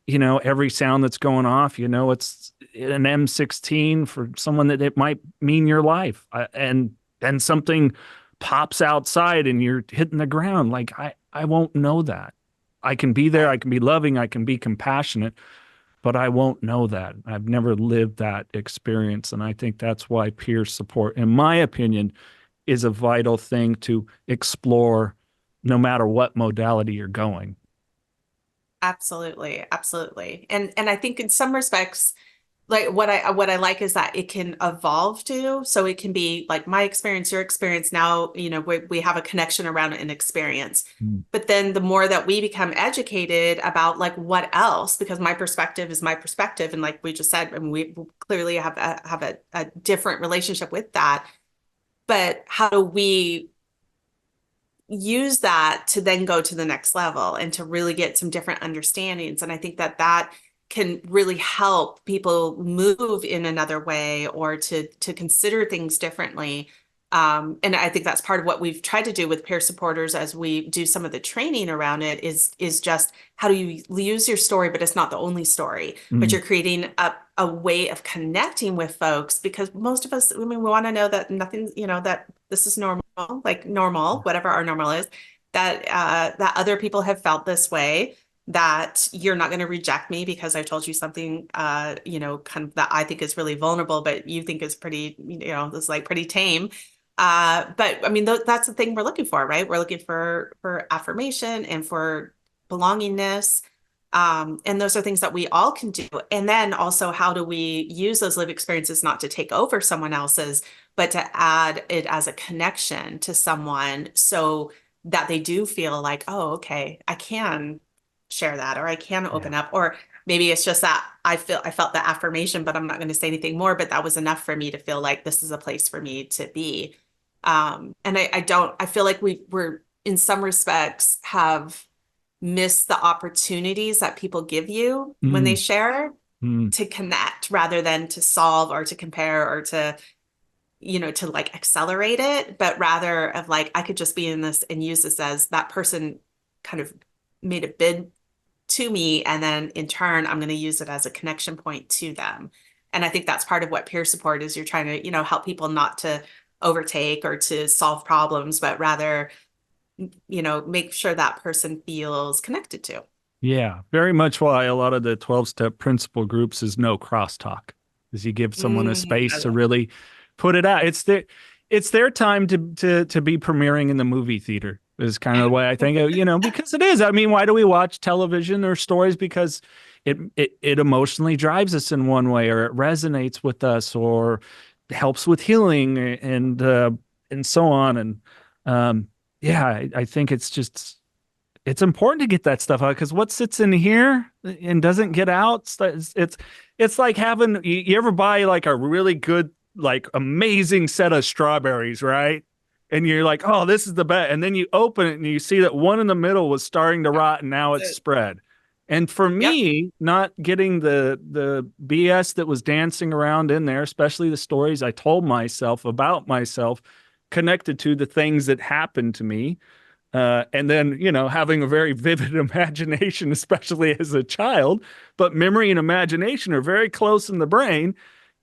every sound that's going off. It's an M16 for someone that it might mean your life. And something pops outside and you're hitting the ground. Like I won't know that. I can be there. Right. I can be loving. I can be compassionate, but I won't know that. I've never lived that experience. And I think that's why peer support, in my opinion, is a vital thing to explore no matter what modality you're going. Absolutely, absolutely. And I think in some respects, like what I like is that it can evolve too. So it can be like my experience, your experience. Now, we have a connection around an experience. Mm. But then the more that we become educated about like what else, because my perspective is my perspective, and like we just said, and we clearly have a different relationship with that. But how do we use that to then go to the next level and to really get some different understandings? And I think that can really help people move in another way or to consider things differently. And I think that's part of what we've tried to do with peer supporters as we do some of the training around it is just how do you use your story, but it's not the only story, but Mm. you're creating a way of connecting with folks, because most of us, I mean, we want to know that nothing, that this is normal, like normal, whatever our normal is, that other people have felt this way, that you're not going to reject me because I told you something, kind of that I think is really vulnerable, but you think is pretty, this is like pretty tame. But I mean, that's the thing we're looking for, right? We're looking for affirmation and for belongingness. And those are things that we all can do. And then also, how do we use those lived experiences not to take over someone else's, but to add it as a connection to someone so that they do feel like, oh, okay, I can share that, or I can Yeah. open up, or maybe it's just that I felt the affirmation, but I'm not going to say anything more, but that was enough for me to feel like this is a place for me to be. And I feel like we're in some respects have missed the opportunities that people give you when they Mm. share Mm. to connect rather than to solve or to compare or to to like accelerate it, but rather of like, I could just be in this and use this as that person kind of made a bid to me. And then in turn, I'm going to use it as a connection point to them. And I think that's part of what peer support is. You're trying to, help people not to overtake or to solve problems, but rather, make sure that person feels connected to. Yeah, very much why a lot of the 12-step principle groups is no crosstalk, is you give someone a I space to love really put it out. It's their time to be premiering in the movie theater is kind of the way I think, because it is. I mean, why do we watch television or stories? Because it emotionally drives us in one way, or it resonates with us, or helps with healing, and so on. And yeah, I think it's important to get that stuff out, because what sits in here and doesn't get out, it's like having, you ever buy like a really good, like amazing set of strawberries, right? And you're like, oh, this is the best. And then you open it and you see that one in the middle was starting to rot and now it's it. spread. And for Yep. me, not getting the BS that was dancing around in there, especially the stories I told myself about myself, connected to the things that happened to me, and then, having a very vivid imagination, especially as a child, but memory and imagination are very close in the brain.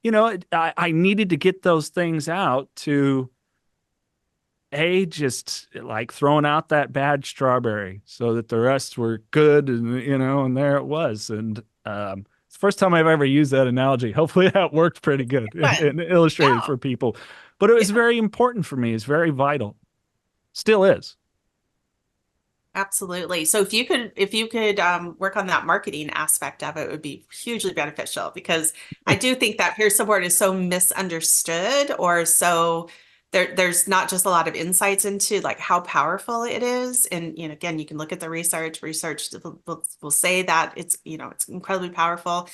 I needed to get those things out to just like throwing out that bad strawberry so that the rest were good. And there it was. And it's the first time I've ever used that analogy. Hopefully that worked pretty good Fun. and illustrated Yeah. for people. But it was Yeah. very important for me. It's very vital. Still is. Absolutely. So if you could work on that marketing aspect of it, would be hugely beneficial, because I do think that peer support is so misunderstood, or so there's not just a lot of insights into like how powerful it is. And again, you can look at the research. Research will say that it's incredibly powerful.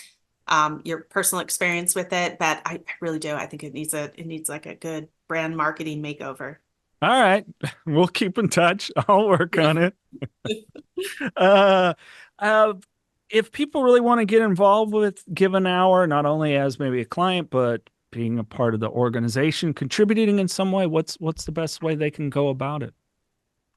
Your personal experience with it, but I really do. I think it needs like a good brand marketing makeover. All right. We'll keep in touch. I'll work on it. Uh, uh, if people really want to get involved with Give an Hour, not only as maybe a client, but being a part of the organization, contributing in some way, what's the best way they can go about it?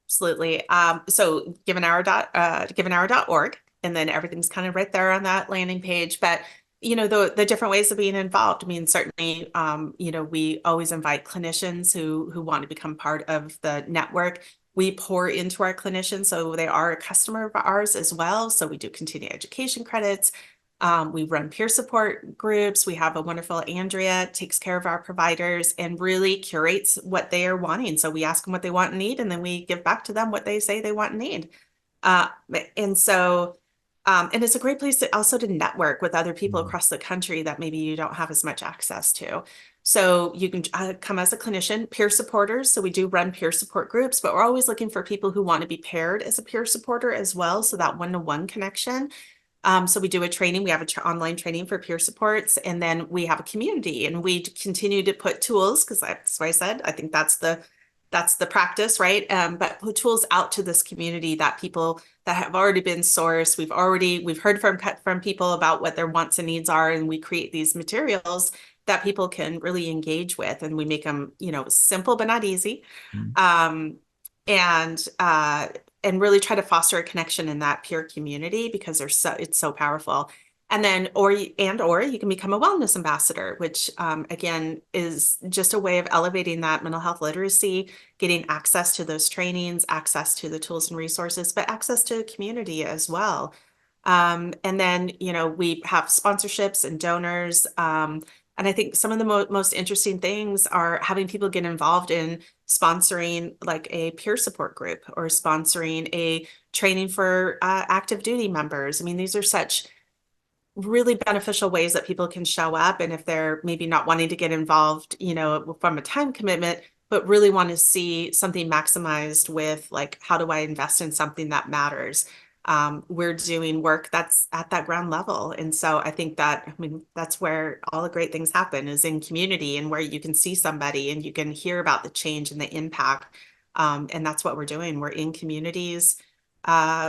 Absolutely. So givenhour.org, and then everything's kind of right there on that landing page. But the different ways of being involved. I mean, certainly, we always invite clinicians who want to become part of the network. We pour into our clinicians, so they are a customer of ours as well. So we do continuing education credits. We run peer support groups. We have a wonderful Andrea, takes care of our providers and really curates what they are wanting. So we ask them what they want and need, and then we give back to them what they say they want and need. Uh, and so, and it's a great place to also to network with other people across the country that maybe you don't have as much access to. So you can come as a clinician, peer supporters. So we do run peer support groups, but we're always looking for people who want to be paired as a peer supporter as well. So that one-to-one connection. So we do a training. We have an online training for peer supports, and then we have a community, and we continue to put tools, because that's what I said. I think that's the practice, right? But put tools out to this community, that people that have already been sourced. We've heard from people about what their wants and needs are, and we create these materials that people can really engage with, and we make them, simple but not easy. Mm. Um, and really try to foster a connection in that peer community, because it's so powerful. And then, or you can become a wellness ambassador, which again is just a way of elevating that mental health literacy, getting access to those trainings, access to the tools and resources, but access to the community as well. And then, we have sponsorships and donors. And I think some of the most interesting things are having people get involved in sponsoring like a peer support group, or sponsoring a training for active duty members. I mean, these are such really beneficial ways that people can show up. And if they're maybe not wanting to get involved, from a time commitment, but really want to see something maximized with like, how do I invest in something that matters? We're doing work that's at that ground level. And so I think that's where all the great things happen, is in community, and where you can see somebody and you can hear about the change and the impact. And that's what we're doing. We're in communities.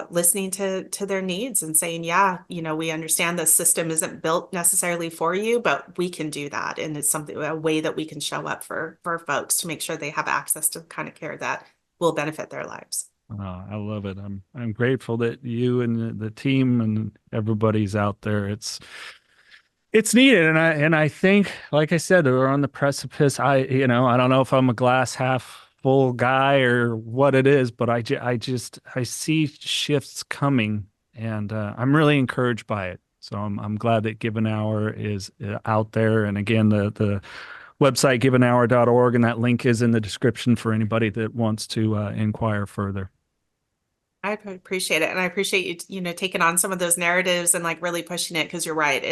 listening to their needs and saying, yeah, we understand the system isn't built necessarily for you, but we can do that. And it's a way that we can show up for folks to make sure they have access to the kind of care that will benefit their lives. Oh, I love it. I'm grateful that you and the team and everybody's out there. It's needed, and I think, like I said, we're on the precipice. I don't know if I'm a glass half full guy or what it is, but I see shifts coming, and I'm really encouraged by it. So I'm glad that Give an Hour is out there. And again, the website giveanhour.org, and that link is in the description for anybody that wants to inquire further. I appreciate it. And I appreciate you, taking on some of those narratives and like really pushing it, because you're right.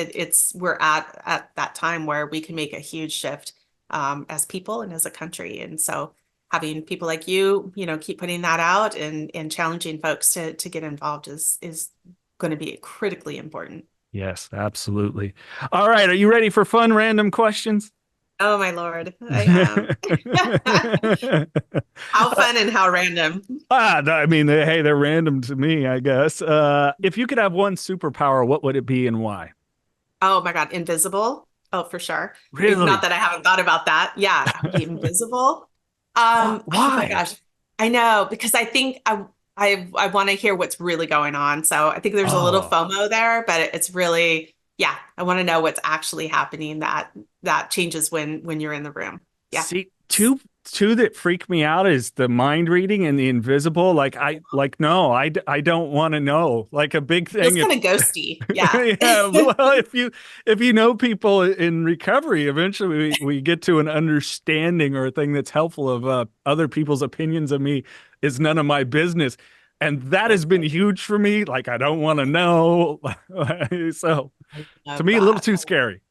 We're at that time where we can make a huge shift as people and as a country. And so having people like you, keep putting that out and challenging folks to get involved is going to be critically important. Yes, absolutely. All right. Are you ready for fun random questions? Oh my Lord, I am. How fun and how random. I mean, hey, they're random to me, I guess. If you could have one superpower, what would it be and why? Oh my God, invisible. Oh, for sure. Really? Not that I haven't thought about that. Yeah, I would be invisible. Oh my Why? gosh. I know, because I think I want to hear what's really going on. So I think there's a little Oh, FOMO there, but it's really, yeah, I want to know what's actually happening that changes when you're in the room. Yeah. see, two that freak me out is the mind reading and the invisible. No, I don't want to know. Like a big Feels thing. kind of ghosty. Yeah. Yeah, well, if you know people in recovery, eventually we get to an understanding or a thing that's helpful of other people's opinions of me is none of my business. And that has been huge for me. Like, I don't want to know. So I to love me, a little that. too scary.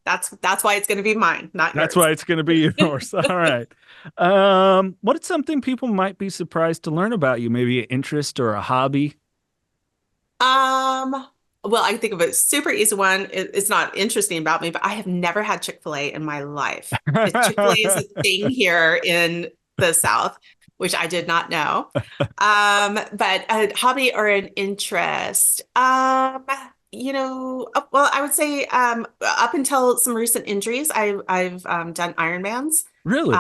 That's why it's going to be mine, not That's yours. why it's going to be yours. All right. What is something people might be surprised to learn about you? Maybe an interest or a hobby? Um, well, I can think of a super easy one. It's not interesting about me, but I have never had Chick-fil-A in my life. Chick-fil-A is a thing here in the South, which I did not know. But a hobby or an interest. Well, I would say up until some recent injuries, I've done Ironmans. Really?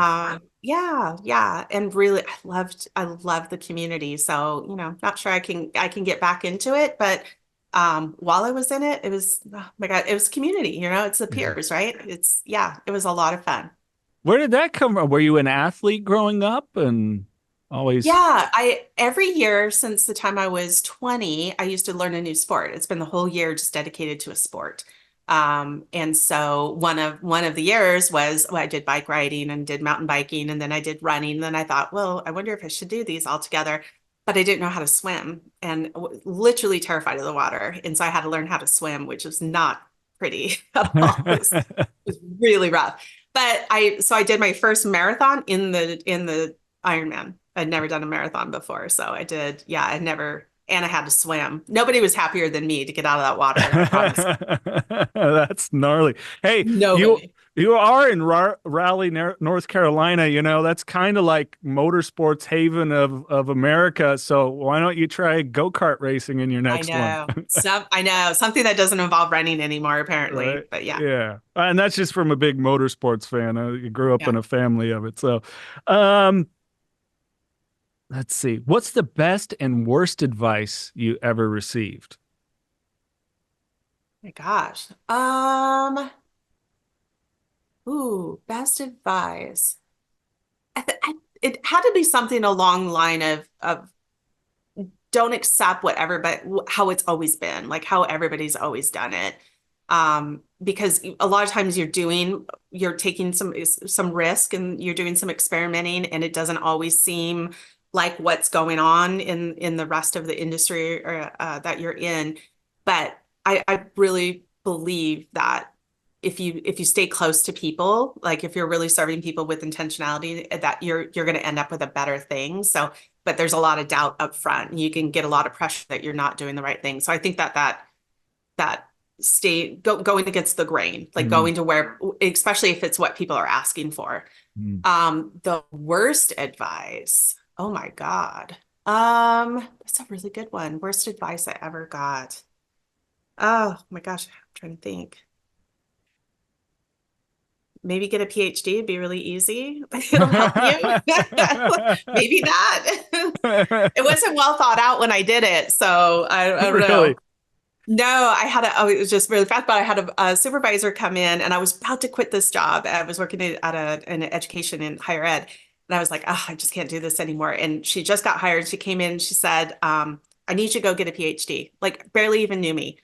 Yeah, yeah, and really, I loved the community. So, not sure I can get back into it, but while I was in it, it was, oh my God, it was community. It's the Yeah. peers, right? Yeah, it was a lot of fun. Where did that come from? Were you an athlete growing up and always? Yeah, I every year since the time I was 20, I used to learn a new sport. It's been the whole year just dedicated to a sport. And so one of the years was, well, I did bike riding and did mountain biking, and then I did running. And then I thought, well, I wonder if I should do these all together. But I didn't know how to swim and literally terrified of the water. And so I had to learn how to swim, which was not pretty at all. It was really rough. But I did my first marathon in the Ironman. I'd never done a marathon before. So I did, yeah, and I had to swim. Nobody was happier than me to get out of that water, I promise. That's gnarly. Hey, you Nobody. you are in Raleigh, North Carolina. That's kind of like motorsports haven of America. So why don't you try go-kart racing in your I next one? know. I know. Something that doesn't involve running anymore, apparently. Right? But yeah. Yeah, and that's just from a big motorsports fan. I grew up Yeah. in a family of it. So, um, let's see. What's the best and worst advice you ever received? My gosh. Best advice. It had to be something along the line of don't accept whatever, but how it's always been, like how everybody's always done it. Because a lot of times you're taking some risk and you're doing some experimenting, and it doesn't always seem like what's going on in the rest of the industry or, that you're in. But I really believe that if you stay close to people, like if you're really serving people with intentionality, that you're going to end up with a better thing. So, but there's a lot of doubt up front, and you can get a lot of pressure that you're not doing the right thing. So I think that going against the grain, like Mm, going to where, especially if it's what people are asking for. mm. The worst advice. Oh my God. That's a really good one. Worst advice I ever got. Oh my gosh, I'm trying to think. Maybe get a PhD. It'd be really easy. It'll help you. Maybe that. It wasn't well thought out when I did it, so I don't Really? know. No, I had a, oh, it was just really fast, but I had a supervisor come in and I was about to quit this job. I was working at an education in higher ed. And I was like, oh, I just can't do this anymore. And she just got hired. She came in, she said, I need you to go get a PhD, like barely even knew me.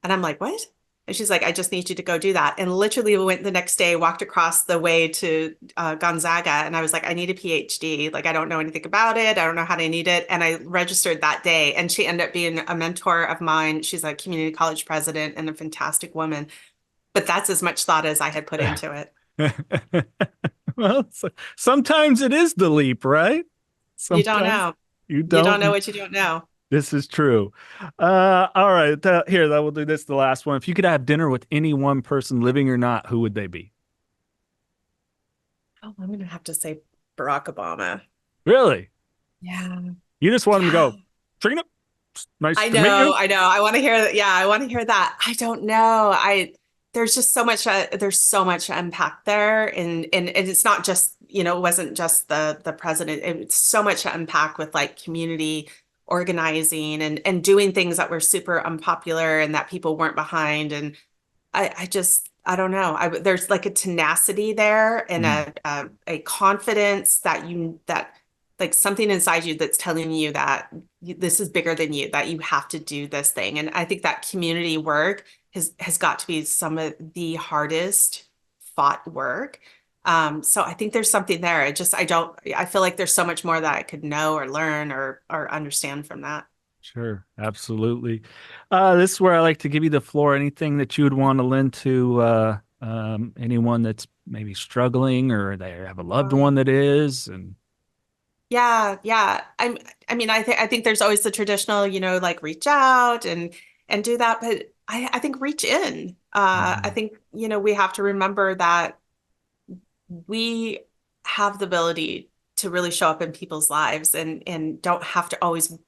And I'm like, what? And she's like, I just need you to go do that. And literally we went the next day, walked across the way to Gonzaga. And I was like, I need a PhD. Like, I don't know anything about it. I don't know how to need it. And I registered that day. And she ended up being a mentor of mine. She's a community college president and a fantastic woman. But that's as much thought as I had put into it. Well, sometimes it is the leap, right? You don't Sometimes know. you You don't know don't. what you don't know. This is true. All right. Here, that will do this. The last one. If you could have dinner with any one person, living or not, who would they be? Oh, I'm going to have to say Barack Obama. Really? Yeah. You just want him to Yeah. go, Trina, nice I to meet know, you. I know. I want to hear that. Yeah, I want to hear that. I don't know. There's just so much there's so much to unpack there, and it's not just, it wasn't just the president. It's so much to unpack with like community organizing and doing things that were super unpopular and that people weren't behind. And I don't know. There's like a tenacity there and a confidence that like something inside you that's telling you that this is bigger than you, that you have to do this thing. And I think that community work has got to be some of the hardest fought work. So I think there's something there. I feel like there's so much more that I could know or learn or understand from that. Sure, absolutely. This is where I like to give you the floor. Anything that you would want to lend to anyone that's maybe struggling or they have a loved one that is, and Yeah, yeah. I think there's always the traditional, like reach out and do that, but I think reach in. I think, we have to remember that we have the ability to really show up in people's lives and don't have to always,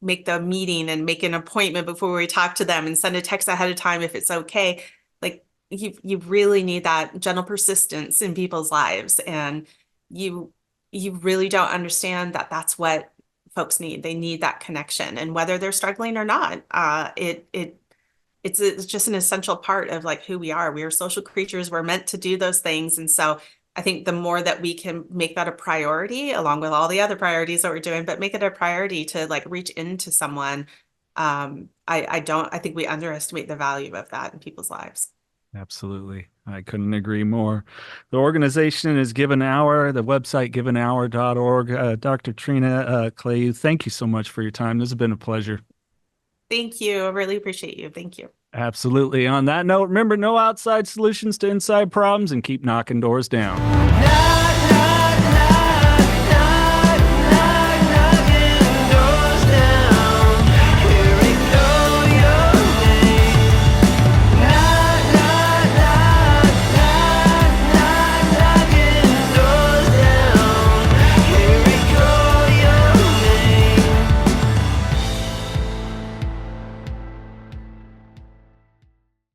make the meeting and make an appointment before we talk to them and send a text ahead of time if it's okay. Like you really need that gentle persistence in people's lives, and you you really don't understand that that's what folks need. They need that connection, and whether they're struggling or not, it's just an essential part of like who we are. We are social creatures. We're meant to do those things. And so I think the more that we can make that a priority, along with all the other priorities that we're doing, but make it a priority to like reach into someone. I think we underestimate the value of that in people's lives. absolutely. I couldn't agree more. The organization is Given Hour, the website givenhour.org. Dr. Trina Clayeux, thank you so much for your time. This has been a pleasure. Thank you. I really appreciate you. Thank you. Absolutely. On that note, remember no outside solutions to inside problems and keep knocking doors down. Knock, knock.